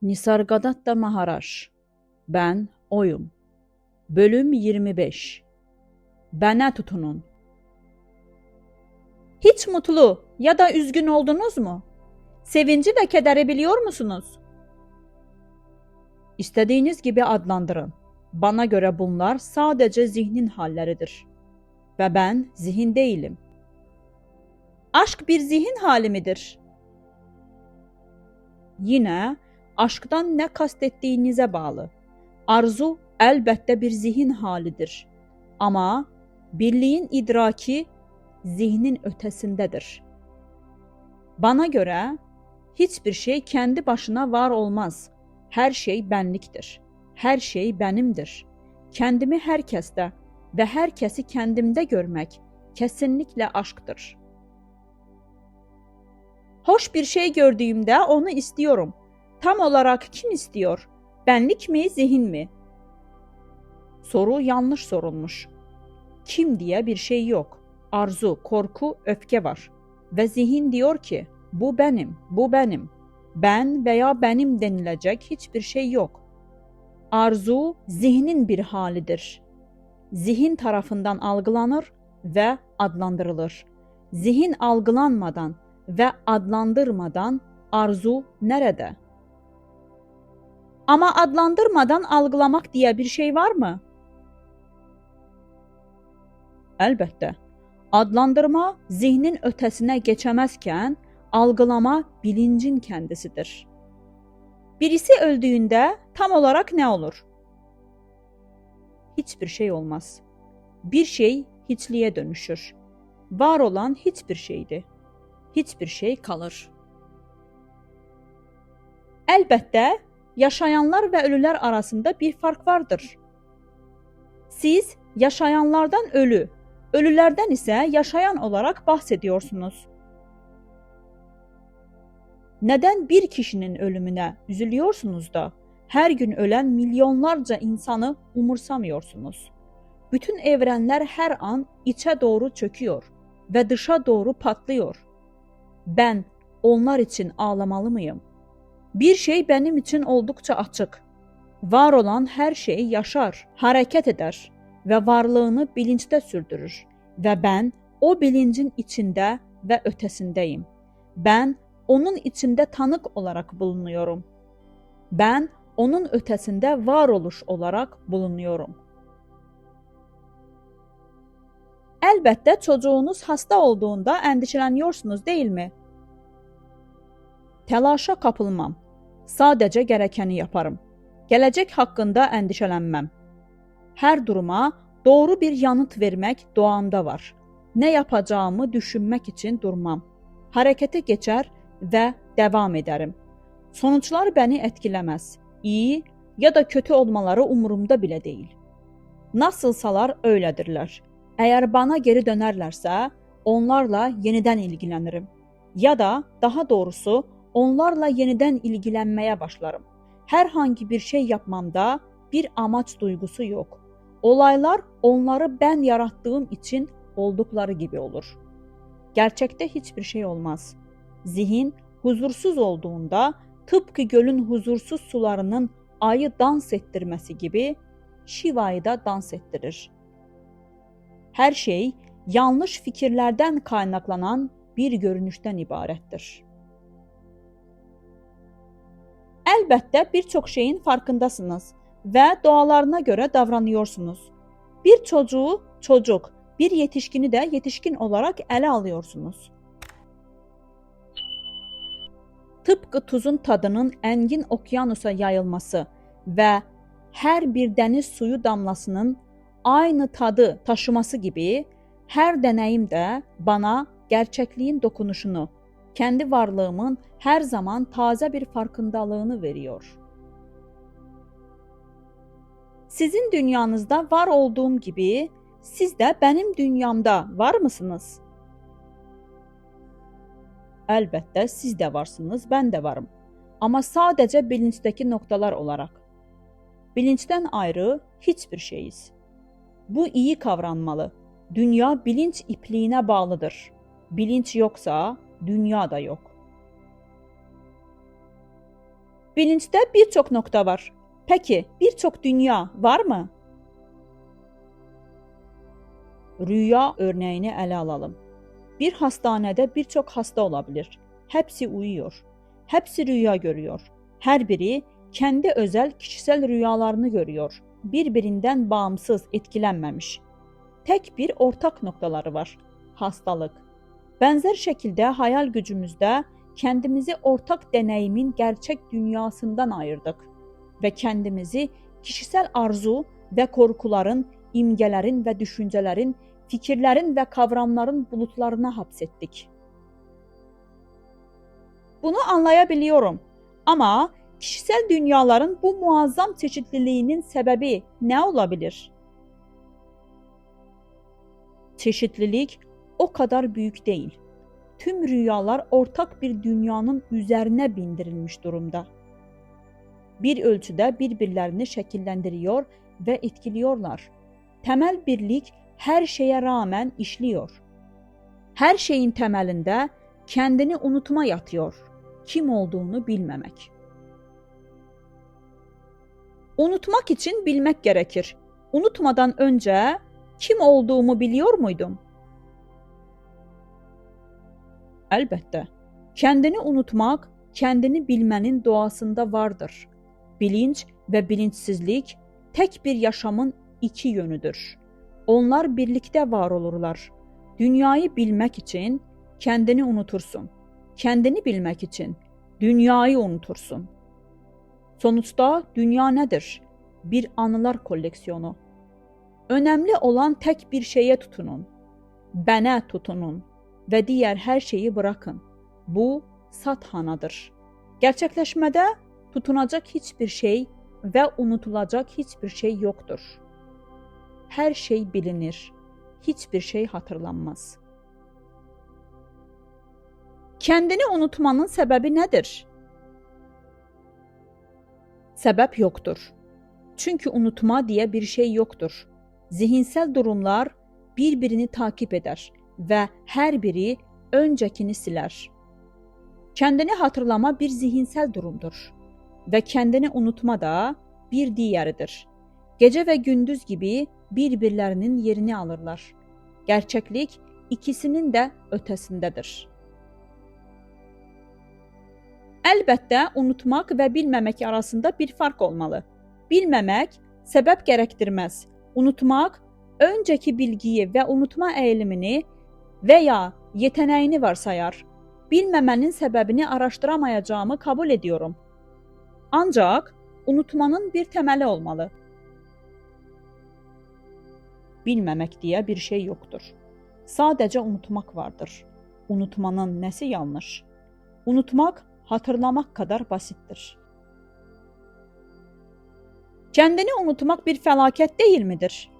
Nisargadatta Maharaş. Ben oyum. Bölüm 25. Bana tutunun. Hiç mutlu ya da üzgün oldunuz mu? Sevinci ve kederi biliyor musunuz? İstediğiniz gibi adlandırın. Bana göre bunlar sadece zihnin halleridir. Ve ben zihin değilim. Aşk bir zihin hali midir? Yine aşktan ne kastettiğinize bağlı. Arzu elbette bir zihin halidir. Ama birliğin idraki zihnin ötesindedir. Bana göre hiçbir şey kendi başına var olmaz. Her şey benliktir. Her şey benimdir. Kendimi herkeste ve herkesi kendimde görmek kesinlikle aşktır. Hoş bir şey gördüğümde onu istiyorum. Tam olarak kim istiyor? Benlik mi, zihin mi? Soru yanlış sorulmuş. Kim diye bir şey yok. Arzu, korku, öfke var. Ve zihin diyor ki, bu benim, bu benim. Ben veya benim denilecek hiçbir şey yok. Arzu, zihnin bir halidir. Zihin tarafından algılanır ve adlandırılır. Zihin algılanmadan ve adlandırmadan arzu nerede? Ama adlandırmadan algılamak diye bir şey var mı? Elbette. Adlandırma zihnin ötesine geçemezken algılama bilincin kendisidir. Birisi öldüğünde tam olarak ne olur? Hiçbir şey olmaz. Bir şey hiçliğe dönüşür. Var olan hiçbir şeydi. Hiçbir şey kalır. Elbette yaşayanlar ve ölüler arasında bir fark vardır. Siz yaşayanlardan ölülerden ise yaşayan olarak bahsediyorsunuz. Neden bir kişinin ölümüne üzülüyorsunuz da her gün ölen milyonlarca insanı umursamıyorsunuz? Bütün evrenler her an içe doğru çöküyor ve dışa doğru patlıyor. Ben onlar için ağlamalı mıyım? Bir şey benim için oldukça açık. Var olan her şey yaşar, hareket eder ve varlığını bilinçte sürdürür. Ve ben o bilincin içinde ve ötesindeyim. Ben onun içinde tanık olarak bulunuyorum. Ben onun ötesinde varoluş olarak bulunuyorum. Elbette çocuğunuz hasta olduğunda endişeleniyorsunuz değil mi? Telaşa kapılmam. Sadece gerekeni yaparım. Gelecek hakkında endişelenmem. Her duruma doğru bir yanıt vermek doğamda var. Ne yapacağımı düşünmek için durmam. Harekete geçer ve devam ederim. Sonuçlar beni etkilemez. İyi ya da kötü olmaları umurumda bile değil. Nasılsalar öyledirler. Eğer bana geri dönerlerse onlarla yeniden ilgilenirim. Ya da daha doğrusu onlarla yeniden ilgilenmeye başlarım. Herhangi bir şey yapmamda bir amaç duygusu yok. Olaylar onları ben yarattığım için oldukları gibi olur. Gerçekte hiçbir şey olmaz. Zihin huzursuz olduğunda tıpkı gölün huzursuz sularının ayı dans ettirmesi gibi Şiva'yı da dans ettirir. Her şey yanlış fikirlerden kaynaklanan bir görünüşten ibarettir. Elbette birçok şeyin farkındasınız ve doğalarına göre davranıyorsunuz. Bir çocuğu çocuk, bir yetişkini de yetişkin olarak ele alıyorsunuz. Tıpkı tuzun tadının engin okyanusa yayılması ve her bir deniz suyu damlasının aynı tadı taşıması gibi her deneyim de bana gerçekliğin dokunuşunu, kendi varlığımın her zaman taze bir farkındalığını veriyor. Sizin dünyanızda var olduğum gibi siz de benim dünyamda var mısınız? Elbette siz de varsınız, ben de varım. Ama sadece bilinçteki noktalar olarak. Bilinçten ayrı hiçbir şeyiz. Bu iyi kavranmalı. Dünya bilinç ipliğine bağlıdır. Bilinç yoksa dünya da yok. Bilincdə bir çox nöqtə var. Peki, bir çox dünya varmı? Rüya örnəyini ələ alalım. Bir hastanədə bir çox hasta ola bilir. Hepsi uyuyor. Hepsi rüya görüyor. Hər biri kendi özel kişisel rüyalarını görüyor. Birbirinden bağımsız, etkilənməmiş. Tek bir ortak noktaları var. Hastalık. Benzer şekilde hayal gücümüzde kendimizi ortak deneyimin gerçek dünyasından ayırdık ve kendimizi kişisel arzu ve korkuların, imgelerin ve düşüncelerin, fikirlerin ve kavramların bulutlarına hapsettik. Bunu anlayabiliyorum ama kişisel dünyaların bu muazzam çeşitliliğinin sebebi ne olabilir? Çeşitlilik o kadar büyük değil. Tüm rüyalar ortak bir dünyanın üzerine bindirilmiş durumda. Bir ölçüde birbirlerini şekillendiriyor ve etkiliyorlar. Temel birlik her şeye rağmen işliyor. Her şeyin temelinde kendini unutma yatıyor. Kim olduğunu bilmemek. Unutmak için bilmek gerekir. Unutmadan önce kim olduğumu biliyor muydum? Elbette. Kendini unutmak, kendini bilmenin doğasında vardır. Bilinç ve bilinçsizlik tek bir yaşamın iki yönüdür. Onlar birlikte var olurlar. Dünyayı bilmek için kendini unutursun. Kendini bilmek için dünyayı unutursun. Sonuçta dünya nedir? Bir anılar koleksiyonu. Önemli olan tek bir şeye tutunun. Bene tutunun ve diğer her şeyi bırakın. Bu sathanadır. Gerçekleşmede tutunacak hiçbir şey ve unutulacak hiçbir şey yoktur. Her şey bilinir. Hiçbir şey hatırlanmaz. Kendini unutmanın sebebi nedir? Sebep yoktur. Çünkü unutma diye bir şey yoktur. Zihinsel durumlar birbirini takip eder ve her biri öncekini siler. Kendini hatırlama bir zihinsel durumdur ve kendini unutma da bir diğeridir. Gece ve gündüz gibi birbirlerinin yerini alırlar. Gerçeklik ikisinin de ötesindedir. Elbette unutmak ve bilmemek arasında bir fark olmalı. Bilmemek sebep gerektirmez. Unutmak önceki bilgiyi ve unutma eğilimini veya yeteneğini varsayar. Bilmemenin sebebini araştıramayacağımı kabul ediyorum. Ancak unutmanın bir temeli olmalı. Bilmemek diye bir şey yoktur. Sadece unutmak vardır. Unutmanın nesi yanlış? Unutmak hatırlamak kadar basittir. Kendini unutmak bir felaket değil midir?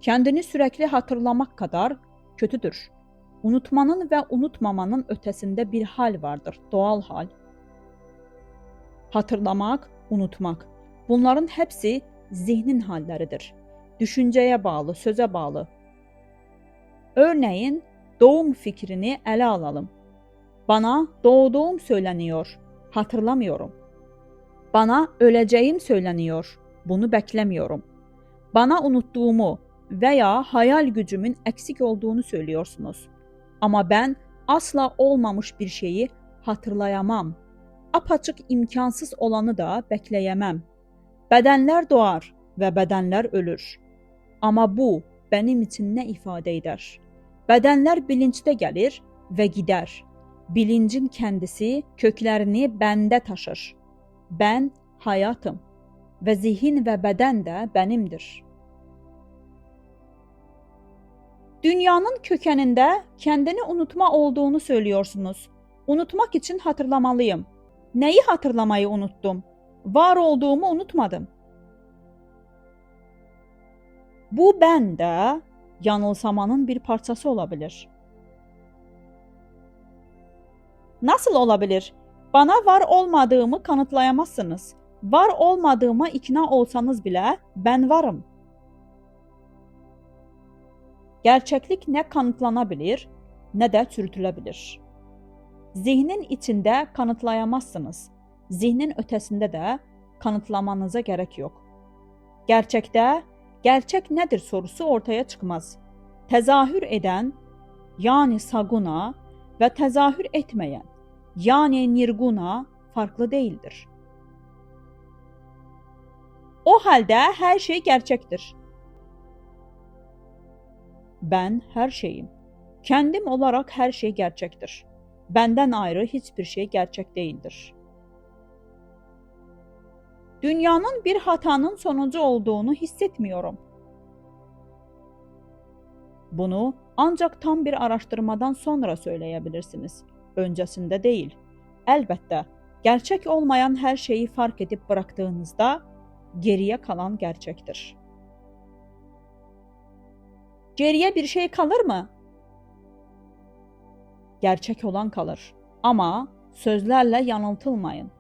Kendini sürekli hatırlamak kadar kötüdür. Unutmanın ve unutmamanın ötesinde bir hal vardır, doğal hal. Hatırlamak, unutmak. Bunların hepsi zihnin halleridir. Düşünceye bağlı, söze bağlı. Örneğin doğum fikrini ele alalım. Bana doğduğum söyleniyor, hatırlamıyorum. Bana öleceğim söyleniyor, bunu beklemiyorum. Bana unuttuğumu veya hayal gücümün eksik olduğunu söylüyorsunuz. Ama ben asla olmamış bir şeyi hatırlayamam. Apaçık imkansız olanı da bekleyemem. Bedenler doğar ve bedenler ölür. Ama bu benim için ne ifade eder? Bedenler bilinçte gelir ve gider. Bilincin kendisi köklerini bende taşır. Ben hayatım ve zihin ve beden de benimdir. Dünyanın kökeninde kendini unutma olduğunu söylüyorsunuz. Unutmak için hatırlamalıyım. Neyi hatırlamayı unuttum? Var olduğumu unutmadım. Bu bende yanılsamanın bir parçası olabilir. Nasıl olabilir? Bana var olmadığımı kanıtlayamazsınız. Var olmadığıma ikna olsanız bile ben varım. Gerçeklik ne kanıtlanabilir ne de çürütülebilir. Zihnin içində kanıtlayamazsınız. Zihnin ötəsində də kanıtlamanıza gərək yox. Gerçəkdə gerçək nədir sorusu ortaya çıxmaz. Təzahür edən, yani saguna və təzahür etməyən, yani nirguna farklı değildir. O halde her şey gerçektir. Ben her şeyim. Kendim olarak her şey gerçektir. Benden ayrı hiçbir şey gerçek değildir. Dünyanın bir hatanın sonucu olduğunu hissetmiyorum. Bunu ancak tam bir araştırmadan sonra söyleyebilirsiniz. Öncesinde değil. Elbette gerçek olmayan her şeyi fark edip bıraktığınızda geriye kalan gerçektir. Geriye bir şey kalır mı? Gerçek olan kalır. Ama sözlerle yanıltılmayın.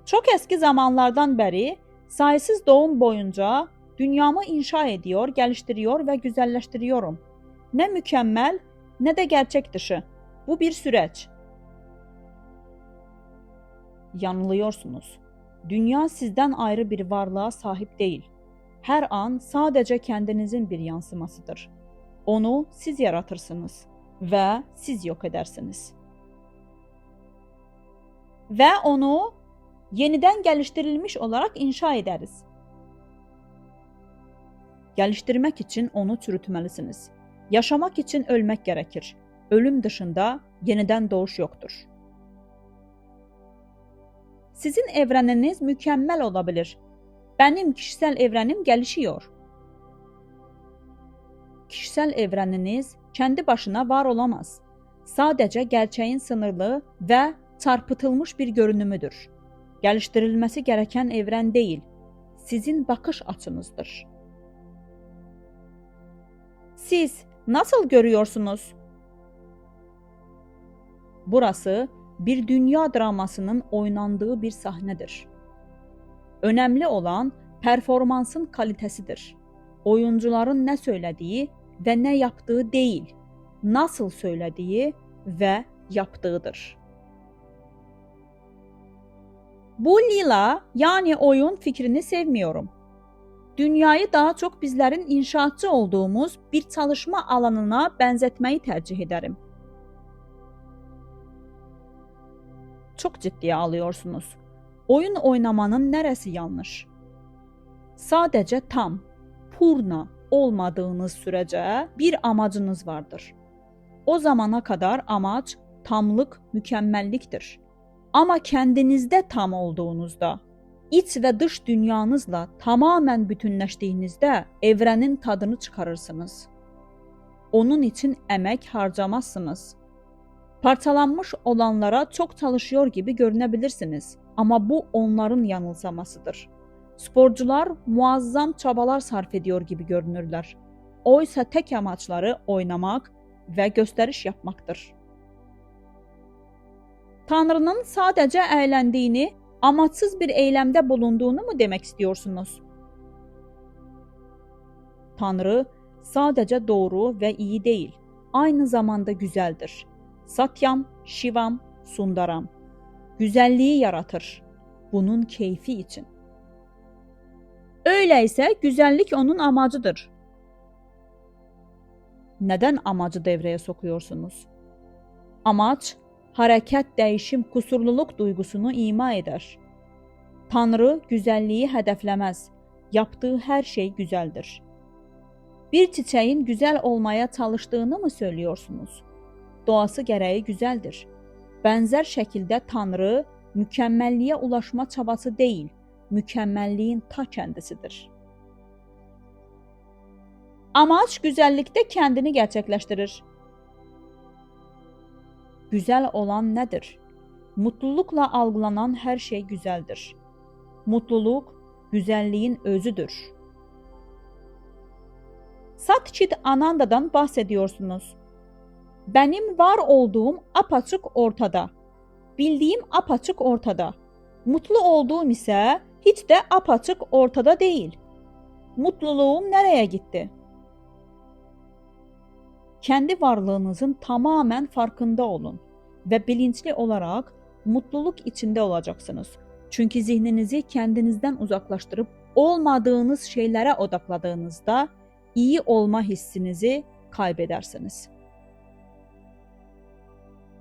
Çok eski zamanlardan beri sayısız doğum boyunca dünyamı inşa ediyor, geliştiriyor ve güzelleştiriyorum. Ne mükemmel ne de gerçek dışı. Bu bir süreç. Yanılıyorsunuz. Dünya sizden ayrı bir varlığa sahip değil. Her an sadece kendinizin bir yansımasıdır. Onu siz yaratırsınız ve siz yok edersiniz. Ve onu yeniden geliştirilmiş olarak inşa ederiz. Geliştirmek için onu çürütmelisiniz. Yaşamak için ölmek gerekir. Ölüm dışında yeniden doğuş yoktur. Sizin evreniniz mükemmel olabilir. Benim kişisel evrenim gelişiyor. Kişisel evreniniz kendi başına var olamaz. Sadece gerçeğin sınırlı ve çarpıtılmış bir görünümüdür. Geliştirilmesi gereken evren değil, sizin bakış açınızdır. Siz nasıl görüyorsunuz? Burası bir dünya dramasının oynandığı bir sahnedir. Önemli olan performansın kalitesidir. Oyuncuların ne söylediği ve ne yaptığı değil, nasıl söylediği ve yaptığıdır. Bu lila yani oyun fikrini sevmiyorum. Dünyayı daha çok bizlerin inşaatçı olduğumuz bir çalışma alanına benzetmeyi tercih ederim. Çok ciddiye alıyorsunuz. Oyun oynamanın neresi yanlış? Sadece tam, purna olmadığınız sürece bir amacınız vardır. O zamana kadar amaç tamlık, mükemmelliktir. Ama kendinizde tam olduğunuzda, iç ve dış dünyanızla tamamen bütünleştiğinizde evrenin tadını çıkarırsınız. Onun için emek harcamazsınız. Parçalanmış olanlara çok çalışıyor gibi görünebilirsiniz ama bu onların yanılsamasıdır. Sporcular muazzam çabalar sarf ediyor gibi görünürler. Oysa tek amaçları oynamak ve gösteriş yapmaktır. Tanrının sadece eğlendiğini, amaçsız bir eylemde bulunduğunu mu demek istiyorsunuz? Tanrı sadece doğru ve iyi değil, aynı zamanda güzeldir. Satyam, Shivam, Sundaram. Güzelliği yaratır. Bunun keyfi için. Öyleyse güzellik onun amacıdır. Neden amacı devreye sokuyorsunuz? Amaç, hareket, değişim, kusurluluk duygusunu ima eder. Tanrı güzelliği hedeflemez. Yaptığı her şey güzeldir. Bir çiçeğin güzel olmaya çalıştığını mı söylüyorsunuz? Doğası gereği güzeldir. Benzer şekilde Tanrı mükemmelliğe ulaşma çabası değil, mükemmelliğin ta kendisidir. Amaç güzellikte kendini gerçekleştirir. Güzel olan nedir? Mutlulukla algılanan her şey güzeldir. Mutluluk, güzelliğin özüdür. Satchit Ananda'dan bahsediyorsunuz. Benim var olduğum apaçık ortada. Bildiğim apaçık ortada. Mutlu olduğum ise hiç de apaçık ortada değil. Mutluluğum nereye gitti? Kendi varlığınızın tamamen farkında olun ve bilinçli olarak mutluluk içinde olacaksınız. Çünkü zihninizi kendinizden uzaklaştırıp olmadığınız şeylere odakladığınızda iyi olma hissinizi kaybedersiniz.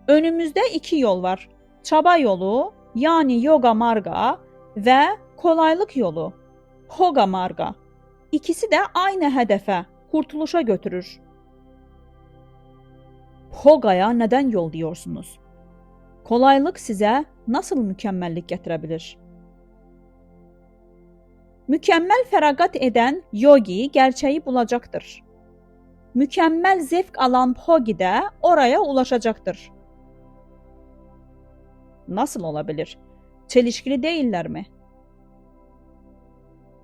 Önümüzde iki yol var. Çaba yolu, yani yoga marga ve kolaylık yolu, hoga marga. İkisi de aynı hedefe, kurtuluşa götürür. Hoga'ya neden yol diyorsunuz? Kolaylık size nasıl mükemmellik getirebilir? Mükemmel feragat eden yogi gerçeği bulacaktır. Mükemmel zevk alan Pogi de oraya ulaşacaktır. Nasıl olabilir? Çelişkili değiller mi?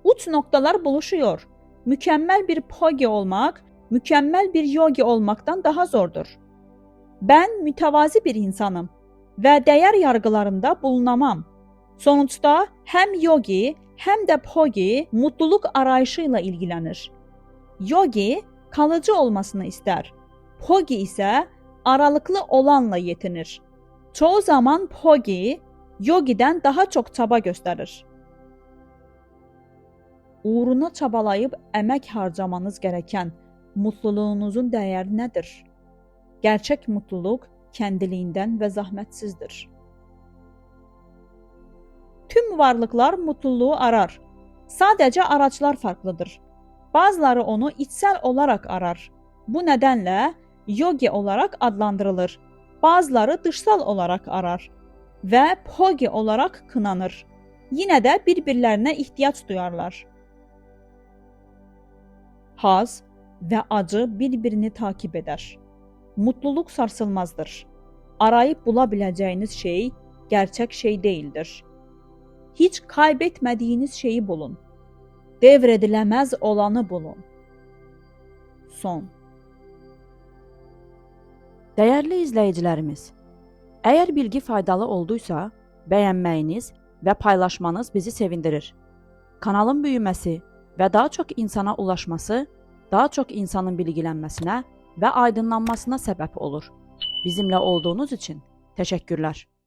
Uç noktalar buluşuyor. Mükemmel bir Pogi olmak, mükemmel bir yogi olmaktan daha zordur. Ben mütevazi bir insanım ve değer yargılarında bulunamam. Sonuçta hem yogi hem de Pogi mutluluk arayışıyla ilgilenir. Yogi kalıcı olmasını ister. Pogi ise aralıklı olanla yetinir. Çoğu zaman Pogi, yogiden daha çok çaba gösterir. Uğruna çabalayıp emek harcamanız gereken mutluluğunuzun değeri nedir? Gerçek mutluluk kendiliğinden ve zahmetsizdir. Tüm varlıklar mutluluğu arar. Sadece araçlar farklıdır. Bazıları onu içsel olarak arar. Bu nedenle yogi olarak adlandırılır. Bazıları dışsal olarak arar ve pogi olarak kınanır. Yine de birbirlerine ihtiyaç duyarlar. Haz ve acı birbirini takip eder. Mutluluk sarsılmazdır. Arayıp bulabileceğiniz şey gerçek şey değildir. Hiç kaybetmediğiniz şeyi bulun. Devredilemez olanı bulun. Son. Dəyərli izləyicilərimiz, əgər bilgi faydalı olduysa, bəyənməyiniz və paylaşmanız bizi sevindirir. Kanalın büyüməsi və daha çox insana ulaşması, daha çox insanın bilgilənməsinə və aydınlanmasına səbəb olur. Bizimlə olduğunuz üçün təşəkkürlər.